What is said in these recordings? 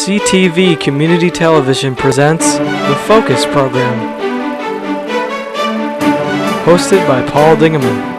CTV Community Television presents The Focus Program, hosted by Paul Dingeman.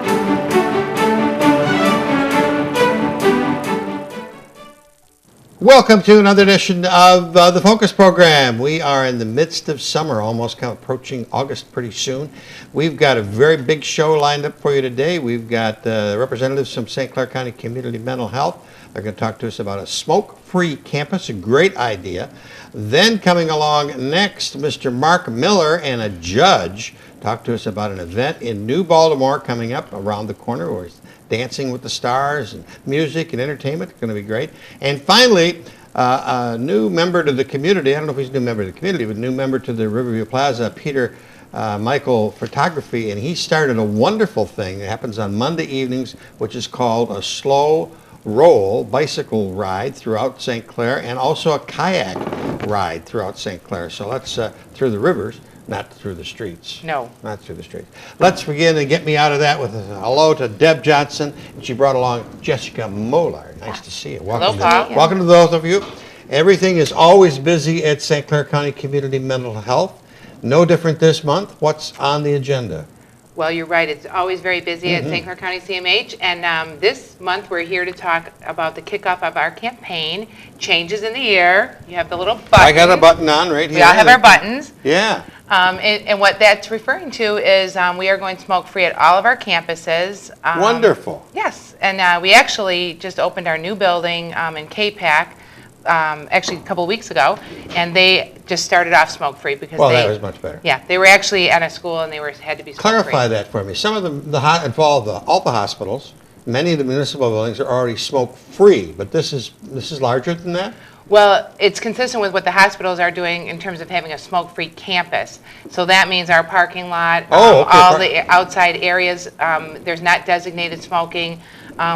Welcome to another edition of The Focus Program. We are in the midst of summer, almost kind of approaching August pretty soon. We've got a very big show lined up for you today. We've got representatives from St. Clair County Community Mental Health. They're going to talk to us about a smoke-free campus, a great idea. Then coming along next, Mr. Mark Miller and a judge talk to us about an event in New Baltimore coming up around the corner where it's Dancing with the Stars and music and entertainment. It's going to be great. And finally, a new member to the community. I don't know if he's a new member to the community, but a new member to the Riverview Plaza, Peter Michael Photography. And he started a wonderful thing that happens on Monday evenings, which is called a slow roll bicycle ride throughout St. Clair, and also a kayak ride throughout St. Clair. So let's through the rivers. Not through the streets. No. Not through the streets. Let's begin and get me out of that with a hello to Deb Johnson. And she brought along Jessica Moeller. Nice to see you. Hello, Paul. Welcome to those of you. Everything is always busy at St. Clair County Community Mental Health. No different this month. What's on the agenda? Well, you're right. It's always very busy at St. Clair County CMH. And this month we're here to talk about the kickoff of our campaign, Changes in the Air. You have the little button. I got a button on right here. We all have our buttons. Yeah. And what that's referring to is we are going smoke-free at all of our campuses. Wonderful. Yes. And we actually just opened our new building in K-Pac. Actually a couple of weeks ago, and they just started off smoke-free because that was much better. Yeah, they were actually at a school and they had to be smoke-free. Clarify that for me. Some of them involve all the hospitals. Many of the municipal buildings are already smoke-free, but this is larger than that? Well, it's consistent with what the hospitals are doing in terms of having a smoke-free campus. So that means our parking lot, all the outside areas, there's not designated smoking.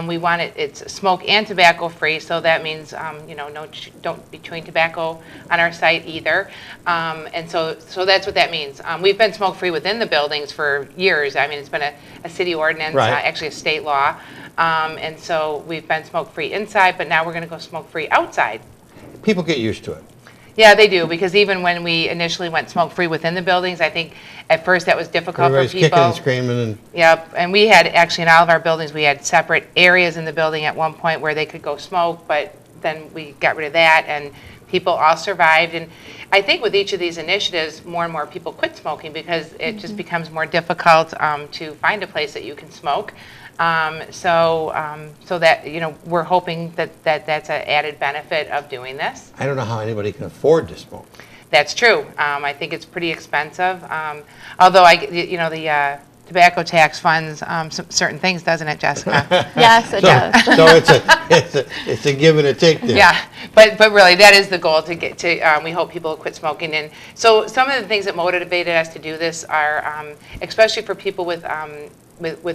We want it's smoke and tobacco free, so that means don't be chewing tobacco on our site either. And so that's what that means. We've been smoke free within the buildings for years. I mean, it's been a city ordinance, actually a state law. And so we've been smoke free inside, but now we're going to go smoke free outside. People get used to it. Yeah, they do, because even when we initially went smoke-free within the buildings, I think at first that was difficult for people. Everybody's kicking and screaming. Yep, and we had, actually in all of our buildings, we had separate areas in the building at one point where they could go smoke, but then we got rid of that, and people all survived. And I think with each of these initiatives, more and more people quit smoking because it just becomes more difficult to find a place that you can smoke. So that, we're hoping that's an added benefit of doing this. I don't know how anybody can afford to smoke. That's true. I think it's pretty expensive. Although the tobacco tax funds certain things, doesn't it, Jessica? Yes, it does. So it's a give and a take there. Yeah, but really that is the goal to get to. We hope people quit smoking. And so some of the things that motivated us to do this are, especially for people with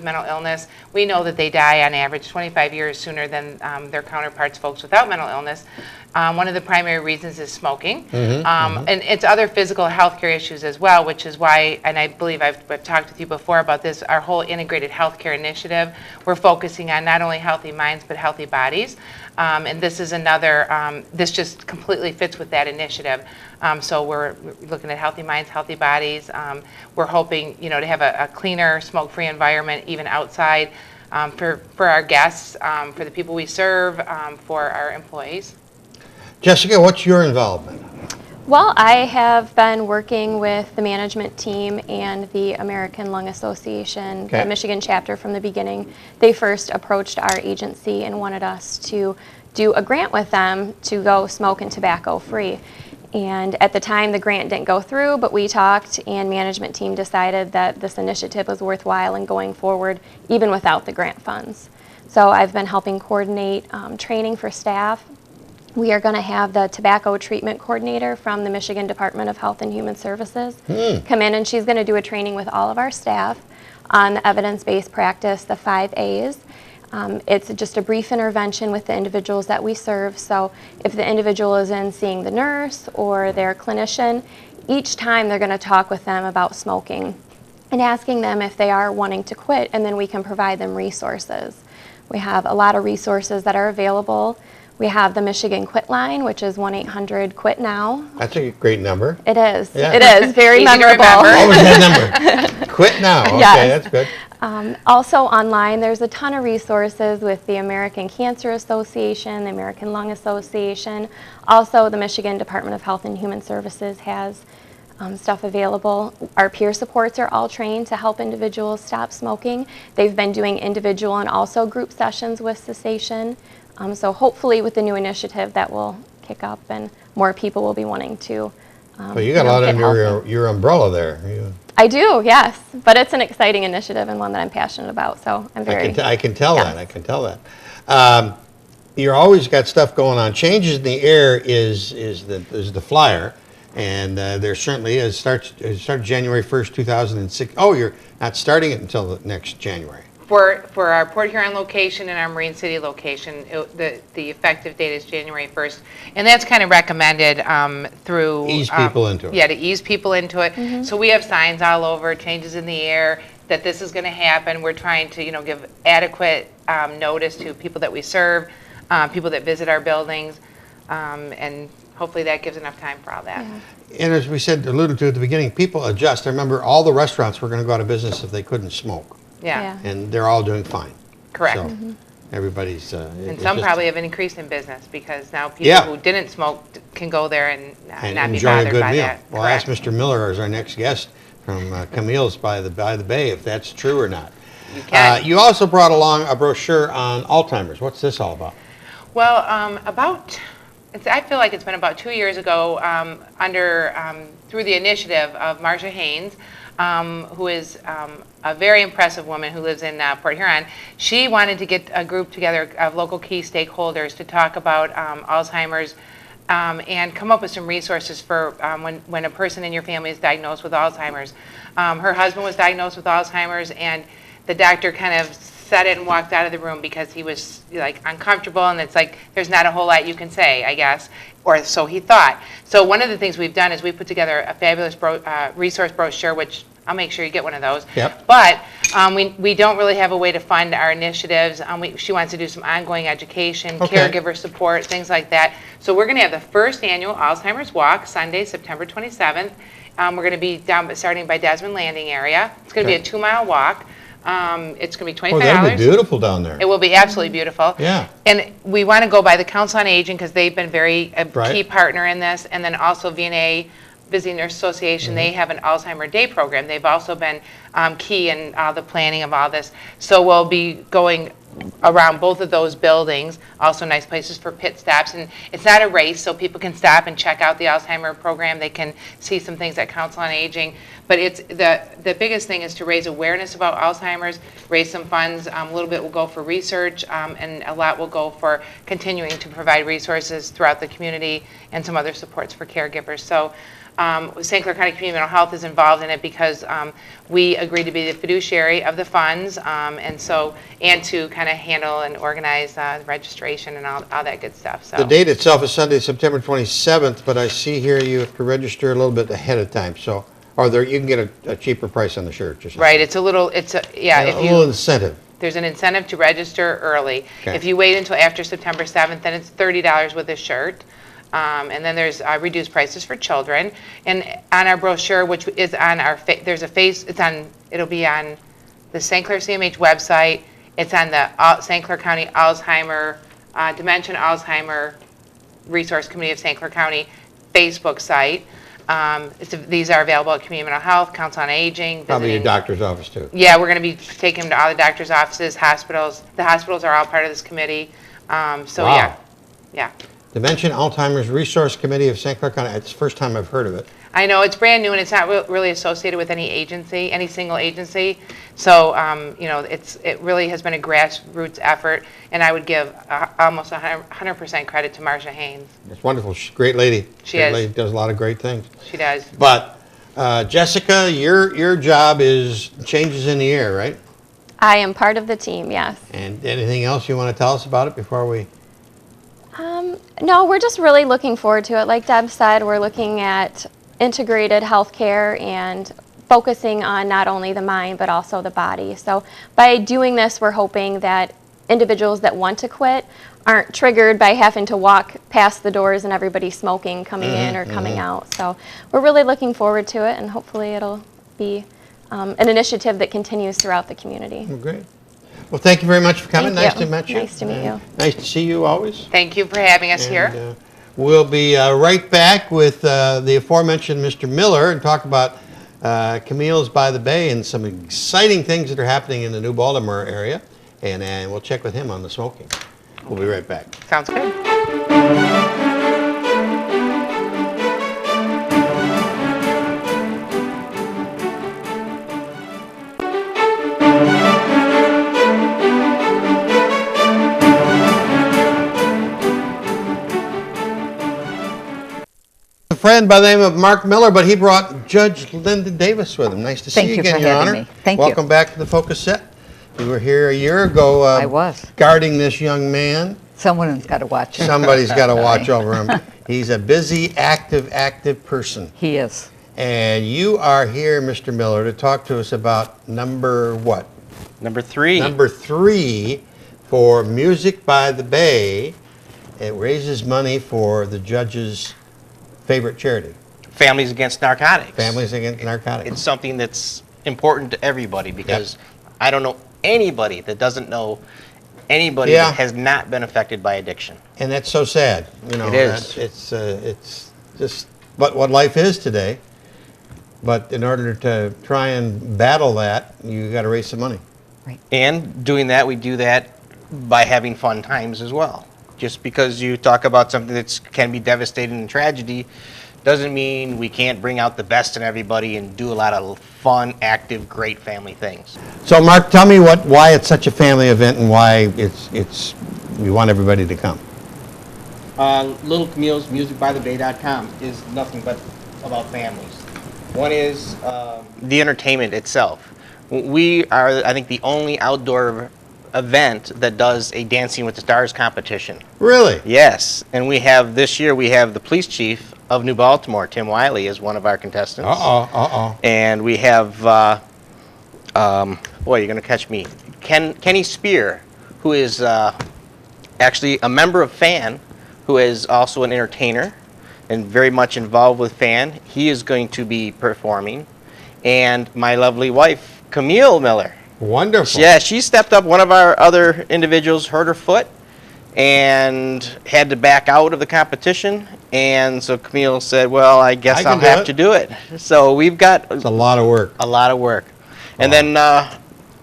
mental illness, we know that they die on average 25 years sooner than their counterparts, folks without mental illness. One of the primary reasons is smoking. And it's other physical health care issues as well, which is why, and I believe I've talked with you before about this, our whole integrated healthcare initiative, we're focusing on not only healthy minds, but healthy bodies. And this is another, this just completely fits with that initiative. So we're looking at healthy minds, healthy bodies. We're hoping, to have a cleaner, smoke-free environment even outside for our guests, for the people we serve, for our employees. Jessica, what's your involvement? Well, I have been working with the management team and the American Lung Association, the Michigan chapter from the beginning. They first approached our agency and wanted us to do a grant with them to go smoke and tobacco free. And at the time, the grant didn't go through, but we talked, and management team decided that this initiative was worthwhile and going forward, even without the grant funds. So I've been helping coordinate training for staff. We are going to have the tobacco treatment coordinator from the Michigan Department of Health and Human Services come in, and she's going to do a training with all of our staff on the evidence-based practice, the 5 A's. It's just a brief intervention with the individuals that we serve. So if the individual is in seeing the nurse or their clinician, each time they're going to talk with them about smoking and asking them if they are wanting to quit, and then we can provide them resources. We have a lot of resources that are available. We have the Michigan Quit line, which is 1-800-QUIT-NOW. That's a great number. It is. Yeah. It is very Easy to memorable. remember. Always that number. Quit now. Okay, Yes. that's good. Also online, there's a ton of resources with the American Cancer Association, the American Lung Association. Also, the Michigan Department of Health and Human Services has stuff available. Our peer supports are all trained to help individuals stop smoking. They've been doing individual and also group sessions with cessation. So hopefully with the new initiative that will kick up and more people will be wanting to Well, you got a lot get under healthy. your umbrella there. I do, yes. But it's an exciting initiative and one that I'm passionate about, so I'm very... I can tell yes. that. I can tell that. You're always got stuff going on. Changes in the air is the flyer, and there certainly is. It starts January 1st, 2006. Oh, you're not starting it until the next January. For our Port Huron location and our Marine City location, the effective date is January 1st. And that's kind of recommended through... Ease people into it. Yeah, to ease people into it. So we have signs all over, changes in the air, that this is going to happen. We're trying to, give adequate notice to people that we serve, people that visit our buildings, and hopefully that gives enough time for all that. Yeah. And as we said, alluded to at the beginning, people adjust. I remember all the restaurants were going to go out of business if they couldn't smoke. Yeah, And they're all doing fine. correct. So everybody's... And some probably have an increase in business because now people Yeah. who didn't smoke can go there and and not be enjoy a bothered good by meal. that. Well, I'll ask Correct. Mr. Miller as our next guest from Camille's by the Bay if that's true or not. You can. You also brought along a brochure on Alzheimer's. What's this all about? Well, I feel like it's been about 2 years ago through the initiative of Marcia Haynes, who is a very impressive woman who lives in Port Huron. She wanted to get a group together of local key stakeholders to talk about Alzheimer's and come up with some resources for when a person in your family is diagnosed with Alzheimer's. Her husband was diagnosed with Alzheimer's, and the doctor kind of said it and walked out of the room because he was uncomfortable, and it's like there's not a whole lot you can say, I guess, or so he thought. So one of the things we've done is we put together a fabulous resource brochure, which I'll make sure you get one of those. Yep. But we don't really have a way to fund our initiatives. She wants to do some ongoing education, Okay. caregiver support, things like that. So we're going to have the first annual Alzheimer's Walk, Sunday, September 27th. We're going to be starting by Desmond Landing area. It's going to be a 2-mile walk. It's going to be $25. Oh, that'll be beautiful down there. It will be absolutely beautiful. Yeah. And we want to go by the Council on Aging because they've been a Right. key partner in this. And then also VNA, Visiting Nurse Association, they have an Alzheimer Day program. They've also been key in the planning of all this. So we'll be going around both of those buildings, also nice places for pit stops. And it's not a race, so people can stop and check out the Alzheimer program. They can see some things at Council on Aging. But it's the biggest thing is to raise awareness about Alzheimer's, raise some funds. A little bit will go for research, and a lot will go for continuing to provide resources throughout the community and some other supports for caregivers. So St. Clair County Community Mental Health is involved in it because we agreed to be the fiduciary of the funds, and to kind of handle and organize the registration and all that good stuff. So The date itself is Sunday, September 27th, but I see here you have to register a little bit ahead of time. So, you can get a cheaper price on the shirt or something. right, a little A little incentive. there's an incentive to register early. Okay. If you wait until after September 7th, then it's $30 with a shirt. And then there's reduced prices for children. And on our brochure, which is on our, it'll be on the St. Clair CMH website. It's on the St. Clair County Alzheimer, Dementia Alzheimer Resource Committee of St. Clair County Facebook site. These are available at Community Mental Health, Council on Aging. Probably your visiting- doctor's office too. Yeah, we're going to be taking them to all the doctor's offices, hospitals. The hospitals are all part of this committee. So Wow. yeah. Dementia Alzheimer's Resource Committee of St. Clair County. It's the first time I've heard of it. I know it's brand new and it's not really associated with any agency, any single agency. So, it really has been a grassroots effort, and I would give almost 100% credit to Marcia Haynes. It's wonderful. She's a great lady. She Great is. lady, does a lot of great things. She does. But Jessica, your job is changes in the air, right? I am part of the team, yes. And anything else you want to tell us about it before we? No, we're just really looking forward to it. Like Deb said, we're looking at integrated healthcare and focusing on not only the mind but also the body. So by doing this, we're hoping that individuals that want to quit aren't triggered by having to walk past the doors and everybody smoking coming in or coming out. So we're really looking forward to it, and hopefully it'll be an initiative that continues throughout the community. Well, great. Well, thank you very much for coming. Thank Nice you. to meet you. Nice to meet you. Nice to see you always. Thank you for having us here. And, we'll be right back with the aforementioned Mr. Miller and talk about Camille's by the Bay and some exciting things that are happening in the New Baltimore area. And we'll check with him on the smoking. We'll be right back. Sounds good. A friend by the name of Mark Miller, but he brought Judge Linda Davis with him. Nice to see Thank you you again, for Your having Honor. me. Thank you. Welcome back to the Focus Set. You were here a year ago. I was. Guarding this young man. Someone's got to watch him. Somebody's got to watch over him. He's a busy, active person. He is. And you are here, Mr. Miller, to talk to us about number what? Number 3. Number 3 for Music by the Bay. It raises money for the judge's favorite charity, Families Against Narcotics. Families Against Narcotics. It's something that's important to everybody because I don't know anybody that doesn't know anybody Yeah. that has not been affected by addiction. And that's so sad. You know, It is. It's just what life is today. But in order to try and battle that, you got to raise some money. And doing that, we do that by having fun times as well. Just because you talk about something that can be devastating and tragedy doesn't mean we can't bring out the best in everybody and do a lot of fun, active, great family things. So, Mark, tell me why it's such a family event and why we want everybody to come. Little Camille's musicbythebay.com is nothing but about families. One is the entertainment itself. We are, I think, the only outdoor event that does a Dancing with the Stars competition. Really? Yes, and this year we have the police chief of New Baltimore, Tim Wiley, as one of our contestants. And we have, boy, you're going to catch me, Kenny Spear, who is actually a member of FAN, who is also an entertainer and very much involved with FAN. He is going to be performing. And my lovely wife, Camille Miller. Wonderful. Yeah, she stepped up. One of our other individuals hurt her foot and had to back out of the competition. And so Camille said, well, I guess I'll have to do it. So we've got It's a lot of work. a lot of work. And then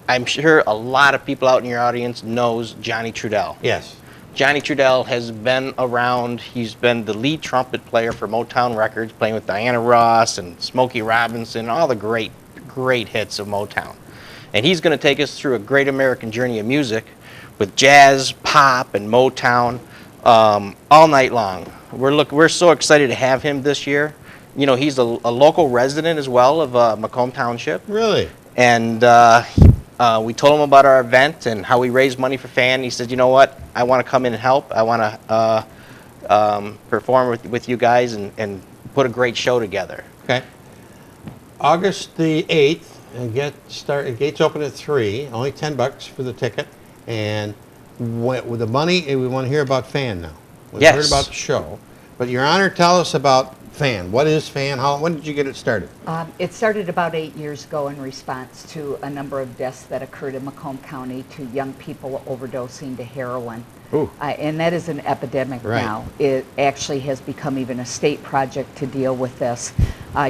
I'm sure a lot of people out in your audience knows Johnny Trudell. Yes. Johnny Trudell has been around. He's been the lead trumpet player for Motown Records, playing with Diana Ross and Smokey Robinson, all the great hits of Motown. And he's going to take us through a great American journey of music with jazz, pop, and Motown all night long. We're so excited to have him this year. You know, he's a local resident as well of Macomb Township. Really? And we told him about our event and how we raise money for FAN. He said, you know what, I want to come in and help. I want to perform with you guys and put a great show together. Okay. August the 8th, and gates open at 3, only $10 for the ticket. And with the money, we want to hear about FAN now. We've Yes. heard about the show. But Your Honor, tell us about FAN. What is FAN? When did you get it started? It started about 8 years ago in response to a number of deaths that occurred in Macomb County to young people overdosing to heroin. Ooh. And that is an epidemic Right. now. It actually has become even a state project to deal with this.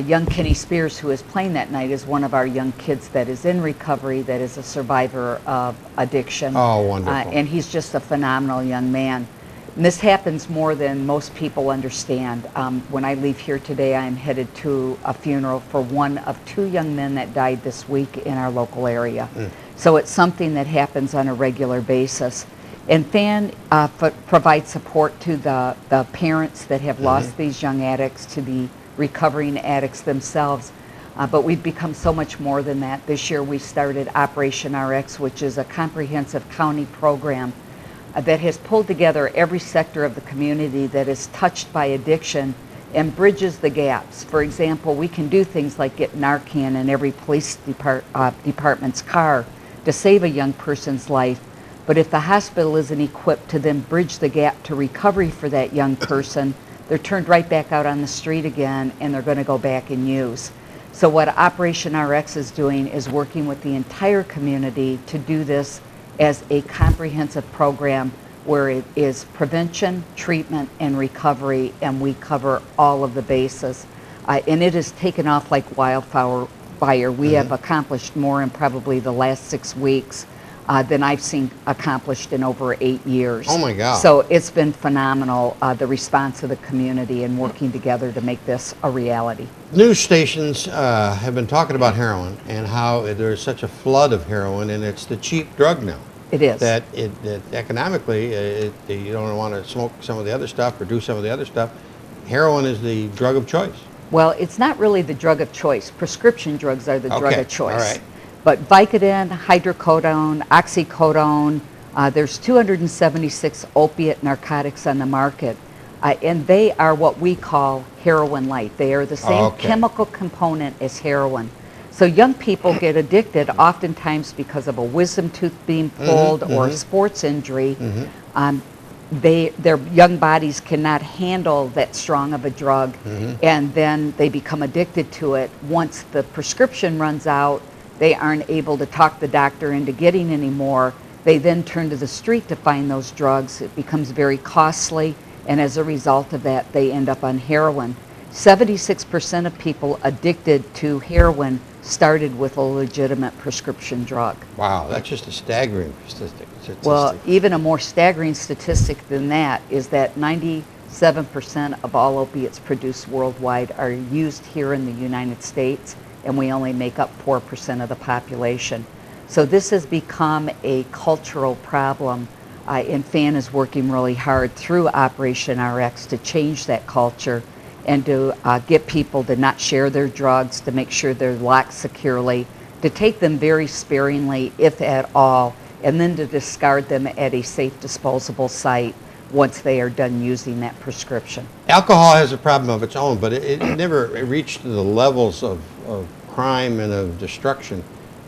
Young Kenny Spears, who is playing that night, is one of our young kids that is in recovery, that is a survivor of addiction. Oh, wonderful. And he's just a phenomenal young man. And this happens more than most people understand. When I leave here today, I am headed to a funeral for one of 2 young men that died this week in our local area. So it's something that happens on a regular basis. And FAN provides support to the parents that have lost these young addicts, to the recovering addicts themselves. But we've become so much more than that. This year we started Operation RX, which is a comprehensive county program that has pulled together every sector of the community that is touched by addiction and bridges the gaps. For example, we can do things like get Narcan in every police department's car to save a young person's life. But if the hospital isn't equipped to then bridge the gap to recovery for that young person, they're turned right back out on the street again, and they're going to go back and use. So what Operation RX is doing is working with the entire community to do this as a comprehensive program where it is prevention, treatment, and recovery, and we cover all of the bases. And it has taken off like wildfire. We have accomplished more in probably the last 6 weeks than I've seen accomplished in over 8 years. Oh my God. So it's been phenomenal, the response of the community and working together to make this a reality. News stations have been talking about heroin and how there's such a flood of heroin, and it's the cheap drug now. It is. That economically, you don't want to smoke some of the other stuff or do some of the other stuff. Heroin is the drug of choice. Well, it's not really the drug of choice. Prescription drugs are the drug of choice. All right. But Vicodin, hydrocodone, oxycodone, there's 276 opiate narcotics on the market, and they are what we call heroin light. They are the same chemical component as heroin. So young people get addicted oftentimes because of a wisdom tooth being pulled or a sports injury. Their young bodies cannot handle that strong of a drug, and then they become addicted to it. Once the prescription runs out, they aren't able to talk the doctor into getting any more. They then turn to the street to find those drugs. It becomes very costly, and as a result of that, they end up on heroin. 76% of people addicted to heroin started with a legitimate prescription drug. Wow, that's just a staggering statistic. Well, even a more staggering statistic than that is that 97% of all opiates produced worldwide are used here in the United States, and we only make up 4% of the population. So this has become a cultural problem, and FAN is working really hard through Operation RX to change that culture and to get people to not share their drugs, to make sure they're locked securely, to take them very sparingly, if at all, and then to discard them at a safe disposable site once they are done using that prescription. Alcohol has a problem of its own, but it never reached the levels of crime and of destruction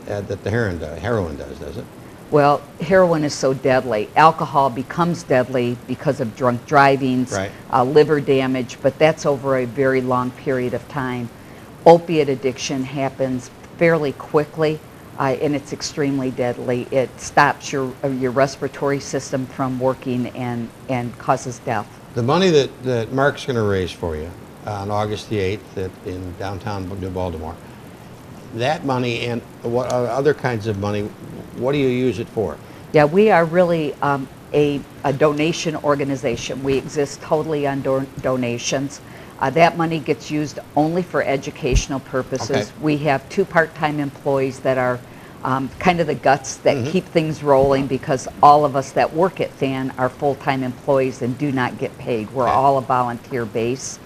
that the heroin does it? Well, heroin is so deadly. Alcohol becomes deadly because of drunk drivings, Right. Liver damage, but that's over a very long period of time. Opiate addiction happens fairly quickly, and it's extremely deadly. It stops your respiratory system from working and causes death. The money that Mark's going to raise for you on August the 8th in downtown New Baltimore, that money and what other kinds of money, what do you use it for? Yeah, we are really a donation organization. We exist totally on donations. That money gets used only for educational purposes. Okay. We have 2 part-time employees that are kind of the guts that keep things rolling, because all of us that work at FAN are full-time employees and do not get paid. We're all a volunteer base.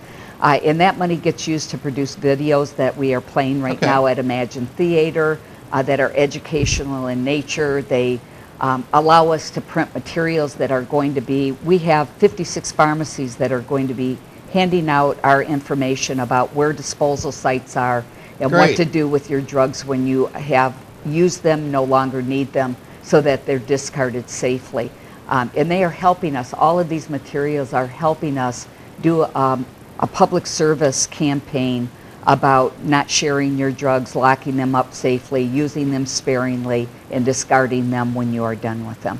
And that money gets used to produce videos that we are playing right now at Imagine Theater that are educational in nature. They allow us to print materials that are going to be, we have 56 pharmacies that are going to be handing out our information about where disposal sites are and what to do with your drugs when you have used them, no longer need them, so that they're discarded safely. And they are helping us. All of these materials are helping us do a public service campaign about not sharing your drugs, locking them up safely, using them sparingly, and discarding them when you are done with them.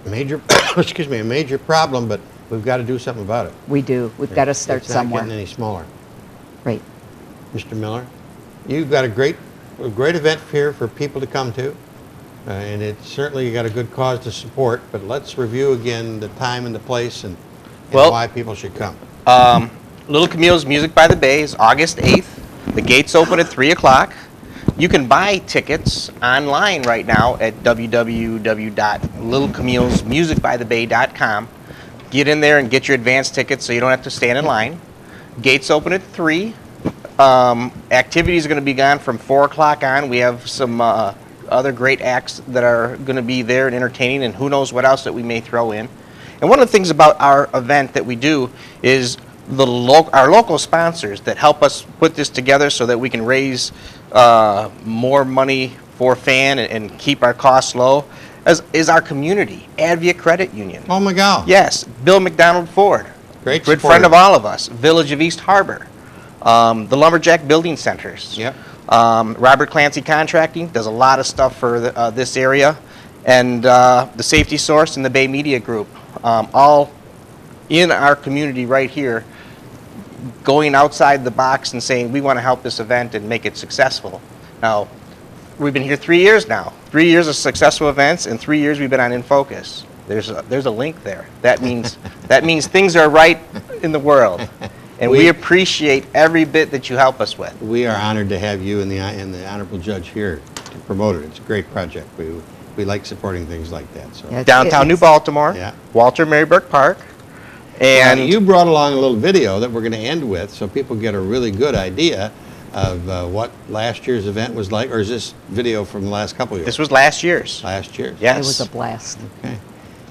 Major, a major problem, but we've got to do something about it. We do. We've got to start It's somewhere. not getting any smaller. Right. Mr. Miller, you've got a great event here for people to come to, and it's certainly you got a good cause to support, but let's review again the time and the place and why people should come. Little Camille's Music by the Bay is August 8th. The gates open at 3 o'clock. You can buy tickets online right now at www.littlecamillesmusicbythebay.com. Get in there and get your advance tickets so you don't have to stand in line. Gates open at 3. Activities are going to be gone from 4 o'clock on. We have some other great acts that are going to be there and entertaining, and who knows what else that we may throw in. And one of the things about our event that we do is our local sponsors that help us put this together so that we can raise more money for FAN and keep our costs low. is our community, Advia Credit Union. Oh, my God. Yes, Bill McDonald Ford. Great Good supporter. friend of all of us. Village of East Harbor. The Lumberjack Building Centers. Yep. Robert Clancy Contracting does a lot of stuff for this area. And the Safety Source and the Bay Media Group. All in our community right here, going outside the box and saying, we want to help this event and make it successful. Now, we've been here 3 years now. 3 years of successful events, and 3 years we've been on In Focus. There's a link there. That means things are right in the world, and we appreciate every bit that you help us with. We are honored to have you and the honorable judge here to promote it. It's a great project. We like supporting things like that. So. Yeah. Downtown New Baltimore, Yeah. Walter Mary Burke Park, And and you brought along a little video that we're going to end with, so people get a really good idea of what last year's event was like, or is this video from the last couple of years? this was last year's. Last year's. Yes. It was a blast. Okay.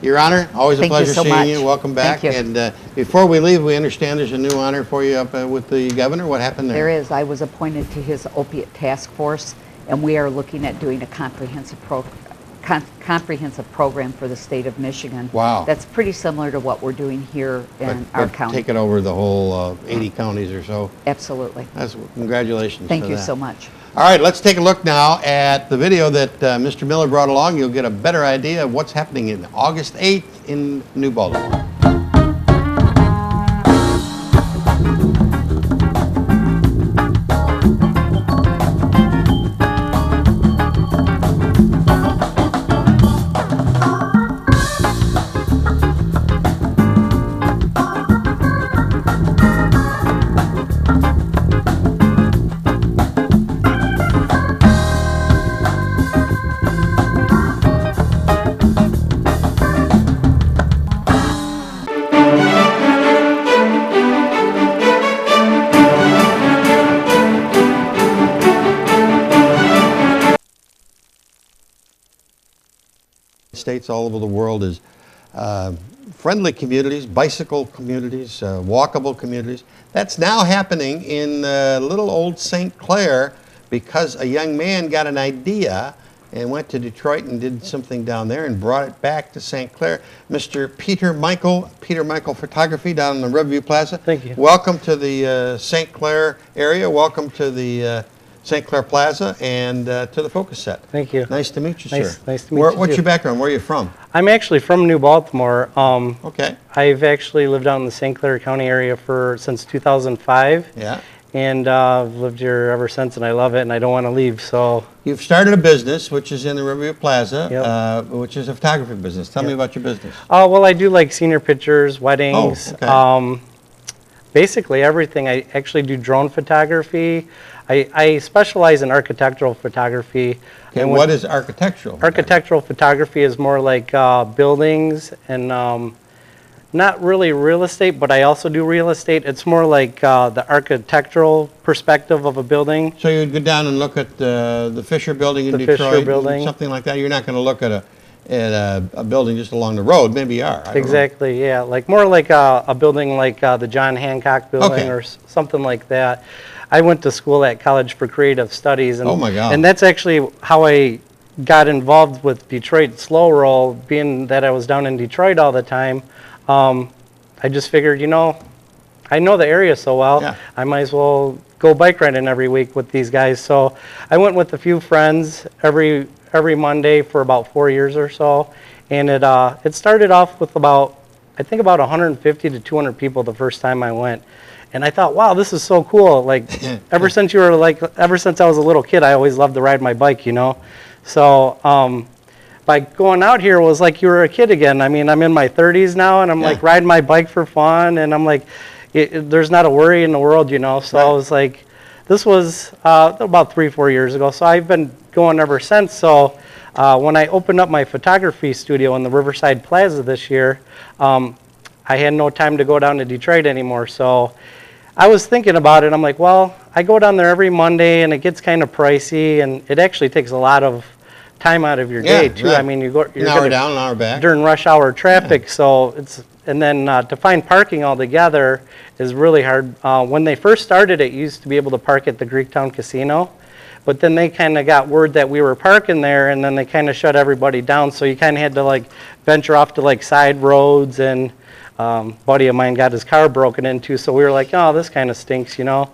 Your Honor, always a Thank you pleasure so seeing much. you. Welcome back. Thank you. And before we leave, we understand there's a new honor for you up with the governor. What happened there? There is. I was appointed to his opiate task force, and we are looking at doing a comprehensive program for the state of Michigan. Wow. That's pretty similar to what we're doing here in our But county. take it over the whole 80 counties or so. Absolutely. Congratulations. Thank for you that. so much. All right, let's take a look now at the video that Mr. Miller brought along. You'll get a better idea of what's happening in August 8th in New Baltimore. States all over the world is friendly communities, bicycle communities, walkable communities. That's now happening in little old St. Clair because a young man got an idea and went to Detroit and did something down there and brought it back to St. Clair. Mr. Peter Michael Photography down in the Riverview Plaza. Thank you. Welcome to the St. Clair area. Welcome to the St. Clair Plaza and to the Focus Set. Thank you. Nice to meet you, Nice- sir. nice to meet you, What's too. your background? Where are you from? I'm actually from New Baltimore. Okay. I've actually lived out in the St. Clair County area since 2005, Yeah. and I've lived here ever since, and I love it, and I don't want to leave. So, You've started a business, which is in the Riverview Plaza, Yep. which is a photography business. Tell me about your business. well, I do like senior pictures, weddings, Oh, okay. basically everything. I actually do drone photography. I specialize in architectural photography. Okay, And what is architectural? Architectural photography is more like buildings and not really real estate, but I also do real estate. It's more like the architectural perspective of a building. So you'd go down and look at the Fisher Building in The Detroit, Fisher and Building. something like that. You're not going to look at a building just along the road. Maybe you are. I don't know. Exactly, yeah. Like more like a building like the John Hancock building Okay. or something like that. I went to school at College for Creative Studies. And, Oh, my God. And that's actually how I got involved with Detroit Slow Roll, being that I was down in Detroit all the time. I just figured, I know the area so well, Yeah. I might as well go bike riding every week with these guys. So I went with a few friends every Monday for about 4 years or so, and it started off with about 150 to 200 people the first time I went. And I thought, wow, this is so cool. Like, ever since I was a little kid, I always loved to ride my bike, So, by going out here was like you were a kid again. I mean, I'm in my 30s now, and I'm like Yeah. riding my bike for fun, and I'm like, there's not a worry in the world, So Right. I was like, this was about 3-4 years ago. So I've been going ever since. So when I opened up my photography studio in the Riverside Plaza this year, I had no time to go down to Detroit anymore. So I was thinking about it. I'm like, well, I go down there every Monday, and it gets kind of pricey, and it actually takes a lot of time out of your day too. right. I mean, you're An hour gonna- down, an hour back. during rush hour traffic. So and then to find parking altogether is really hard. When they first started, it used to be able to park at the Greektown Casino, but then they kind of got word that we were parking there, and then they kind of shut everybody down. So you kind of had to like venture off to like side roads, and buddy of mine got his car broken into. So we were like, oh, this kind of stinks, you know.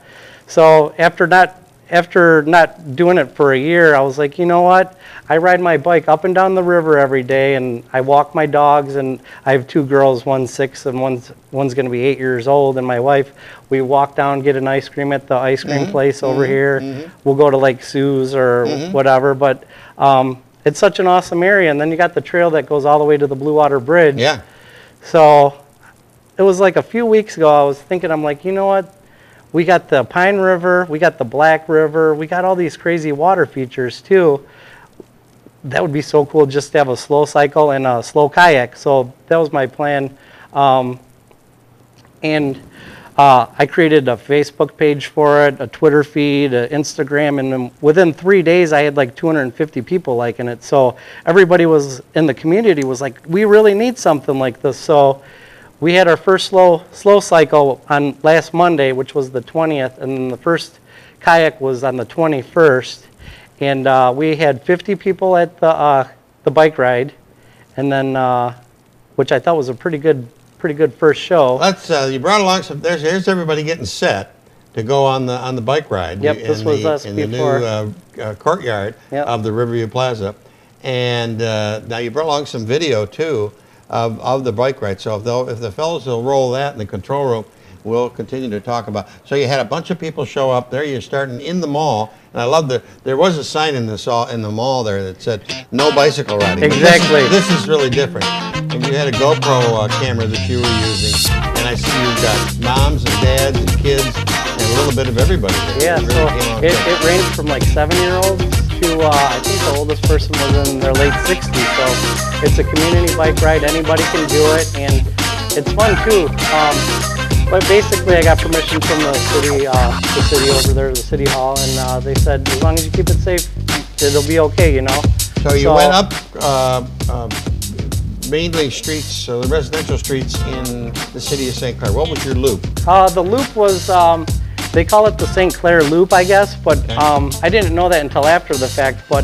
So after not doing it for a year, I was like, you know what? I ride my bike up and down the river every day, and I walk my dogs, and I have 2 girls, one's 6 and one's going to be 8 years old, and my wife, we walk down, get an ice cream at the ice cream place over here. We'll go to Lake Sue's or whatever, but it's such an awesome area. And then you got the trail that goes all the way to the Blue Water Bridge. Yeah. So it was like a few weeks ago, I was thinking, I'm like, you know what? We got the Pine River, we got the Black River, we got all these crazy water features too. That would be so cool just to have a slow cycle and a slow kayak. So that was my plan. I created a Facebook page for it, a Twitter feed, an Instagram, and then within 3 days I had like 250 people liking it. So everybody was in the community was like, we really need something like this. So we had our first slow cycle on last Monday, which was the 20th, and then the first kayak was on the 21st. And we had 50 people at the bike ride, and then which I thought was a pretty good first show. Let's you brought along some. Here's everybody getting set to go on the bike ride. Yep, this was us in before. the new courtyard Yep. of the Riverview Plaza, and now you brought along some video too of the bike ride. So if the fellows will roll that in the control room, we'll continue to talk about. So you had a bunch of people show up there. You're starting in the mall, and I love there was a sign in the mall there that said no bicycle riding. But Exactly. This is really different. And you had a GoPro camera that you were using, and I see you've got moms and dads and kids and a little bit of everybody there. Yeah, It so really came out it good. ranged from like 7-year-olds to I think the oldest person was in their late 60s. So it's a community bike ride. Anybody can do it, and it's fun too. But basically, I got permission from the city over there, the city hall, and they said as long as you keep it safe, it'll be okay, you know. So you went up mainly streets, the residential streets in the city of St. Clair. What was your loop? The loop was, they call it the St. Clair Loop, I guess, but I didn't know that until after the fact. But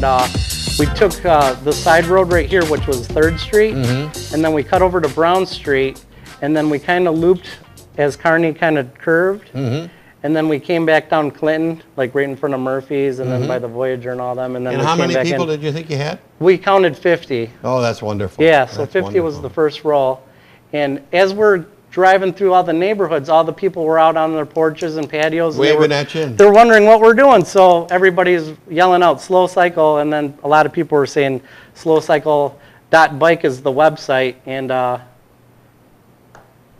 we took the side road right here, which was 3rd Street, and then we cut over to Brown Street, and then we kind of looped as Kearney kind of curved, and then we came back down Clinton, like right in front of Murphy's, and then by the Voyager and all them, and then And we how came many back people in. did you think you had? We counted 50. Oh, that's wonderful. Yeah, so That's 50 was wonderful. the first roll. And as we're driving through all the neighborhoods, all the people were out on their porches and patios. And Waving at you. They're wondering what we're doing. So everybody's yelling out slow cycle, and then a lot of people were saying slowcycle.bike is the website.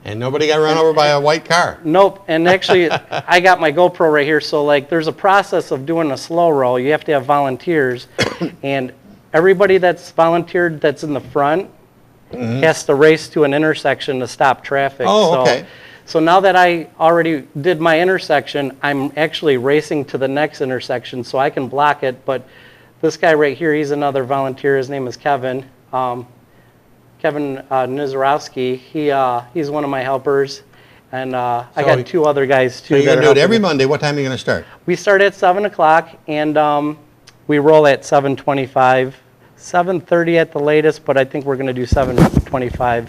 And nobody got run over by a white car. Nope. And actually, I got my GoPro right here. So like, there's a process of doing a slow roll. You have to have volunteers, and everybody that's volunteered that's in the front has to race to an intersection to stop traffic. Oh, okay. So now that I already did my intersection, I'm actually racing to the next intersection so I can block it. But this guy right here, he's another volunteer. His name is Kevin. Kevin Nizarowski. He's one of my helpers. And I So got 2 other guys too. So you're that going are to do it every helping me. Monday. What time are you going to start? We start at 7 o'clock, and we roll at 7:25, 7:30 at the latest, but I think we're going to do 7:25.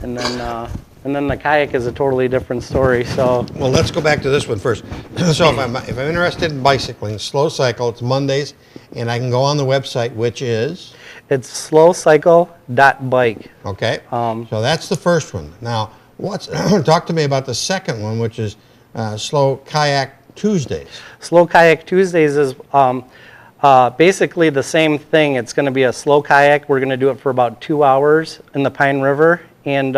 And then the kayak is a totally different story. So Well, let's go back to this one first. So if I'm interested in bicycling, slow cycle, it's Mondays, and I can go on the website, which is, it's slowcycle.bike. okay? So that's the first one. Now, talk to me about the second one, which is Slow Kayak Tuesdays. Slow Kayak Tuesdays is basically the same thing. It's going to be a slow kayak. We're going to do it for about 2 hours in the Pine River. And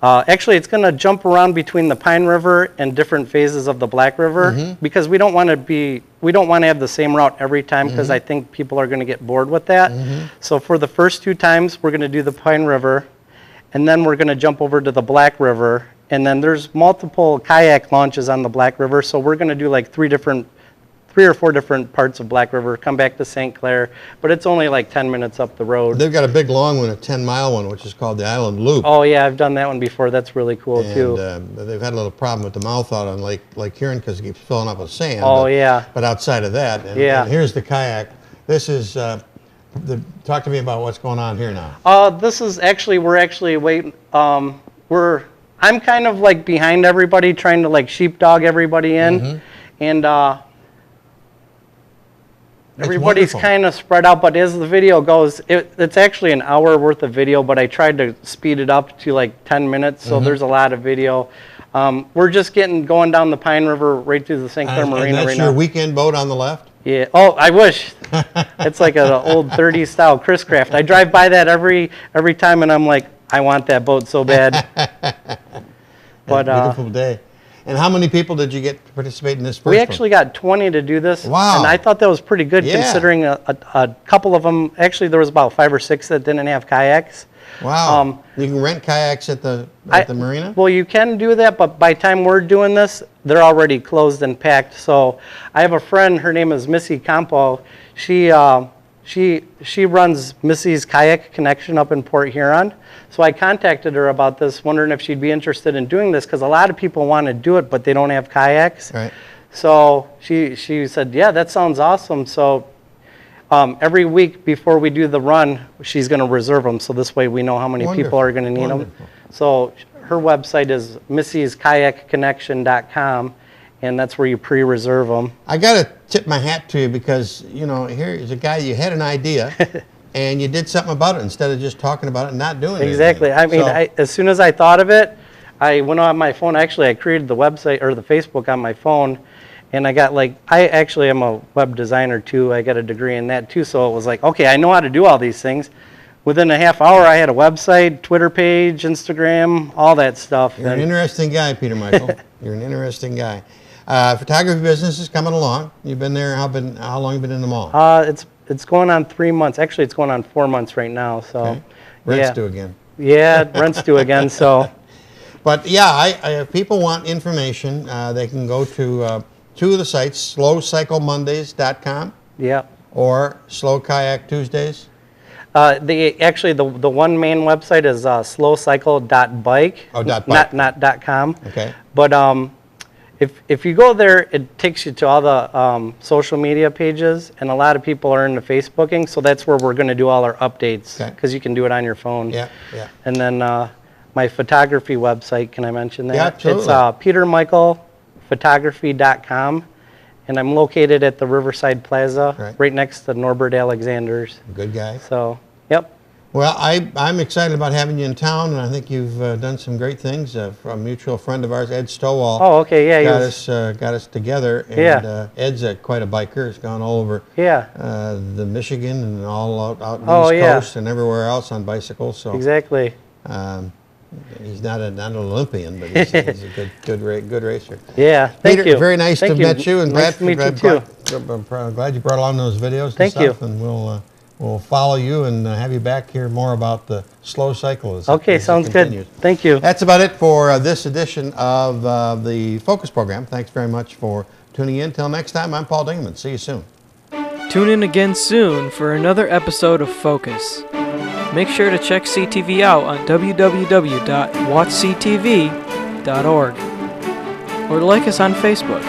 actually, it's going to jump around between the Pine River and different phases of the Black River because we don't want to have the same route every time because I think people are going to get bored with that. So for the first 2 times, we're going to do the Pine River, and then we're going to jump over to the Black River. And then there's multiple kayak launches on the Black River, so we're going to do like three different 3 or 4 different parts of Black River, come back to St. Clair, but it's only like 10 minutes up the road. They've got a big long one, a 10-mile one, which is called the Island Loop. Oh yeah, I've done that one before. That's really cool too. And they've had a little problem with the mouth out on Lake Huron because it keeps filling up with sand. Oh, but, yeah. But outside of that, and here's the kayak. This is, talk to me about what's going on here now. This is actually, we're actually waiting, I'm kind of like behind everybody, trying to like sheepdog everybody in. And everybody's wonderful. kind of spread out, but as the video goes, it's actually an hour worth of video, but I tried to speed it up to like 10 minutes, so there's a lot of video. We're just going down the Pine River right through the St. Clair Marina and that's right your now. weekend boat on the left? Yeah. Oh, I wish. It's like an old 30s style Chris Craft. I drive by that every time, and I'm like, I want that boat so bad. But Beautiful day. And how many people did you get to participate in this first we one? actually got 20 to do this. Wow. And I thought that was pretty good Yeah. considering a couple of them, actually there was about 5 or 6 that didn't have kayaks. Wow. You can rent kayaks at the marina? Well, you can do that, but by the time we're doing this, they're already closed and packed. So I have a friend, her name is Missy Campo. She runs Missy's Kayak Connection up in Port Huron. So I contacted her about this, wondering if she'd be interested in doing this, because a lot of people want to do it, but they don't have kayaks. Right. So she said, yeah, that sounds awesome. So every week before we do the run, she's going to reserve them, so this way we know how many people Wonderful. are going to need them. Wonderful. So her website is missyskayakconnection.com, and that's where you pre-reserve them. I got to tip my hat to you because, here's a guy, you had an idea and you did something about it instead of just talking about it and not doing it. Exactly. I mean, as soon as I thought of it, I went on my phone. Actually, I created the website or the Facebook on my phone, and I got I actually am a web designer too. I got a degree in that too, so it was like, okay, I know how to do all these things. Within a half hour, I had a website, Twitter page, Instagram, all that stuff. You're an interesting guy, Peter Michael. You're an interesting guy. Photography business is coming along. You've been there. How long have you been in the mall? It's going on 3 months. Actually, it's going on 4 months right now. So, Okay. Rent's yeah. due again. Yeah, rent's due again. So, But yeah, if people want information, they can go to two of the sites, slowcyclemondays.com yeah. or Slow Kayak Tuesdays. The one main website is slowcycle.bike. Oh, .bike. Not .com. Okay. But if you go there, it takes you to all the social media pages, and a lot of people are into Facebooking, so that's where we're going to do all our updates, Okay. because you can do it on your phone. Yeah, yeah. And then my photography website, can I mention that? Yeah, absolutely. It's petermichaelphotography.com, and I'm located at the Riverside Plaza, right next to Norbert Alexander's. Good guy. So, yep. Well, I'm excited about having you in town, and I think you've done some great things. A mutual friend of ours, Ed Stowall, Oh, okay, yeah. got us together. And Yeah. Ed's quite a biker. He's gone all over Yeah, the Michigan and all out in the Oh, East yeah. Coast and everywhere else on bicycles. So exactly. he's not an Olympian, but he's a good racer. Yeah, thank Peter, you. very nice Thank to you. have met you, and nice to meet you too. I'm glad you brought along those videos and Thank you. stuff, and we'll follow you and have you back here more about the slow cycle as Okay, as it sounds continues. good. Thank you. That's about it for this edition of the Focus program. Thanks very much for tuning in. Till next time, I'm Paul Dingeman. See you soon. Tune in again soon for another episode of Focus. Make sure to check CTV out on www.watchctv.org or like us on Facebook.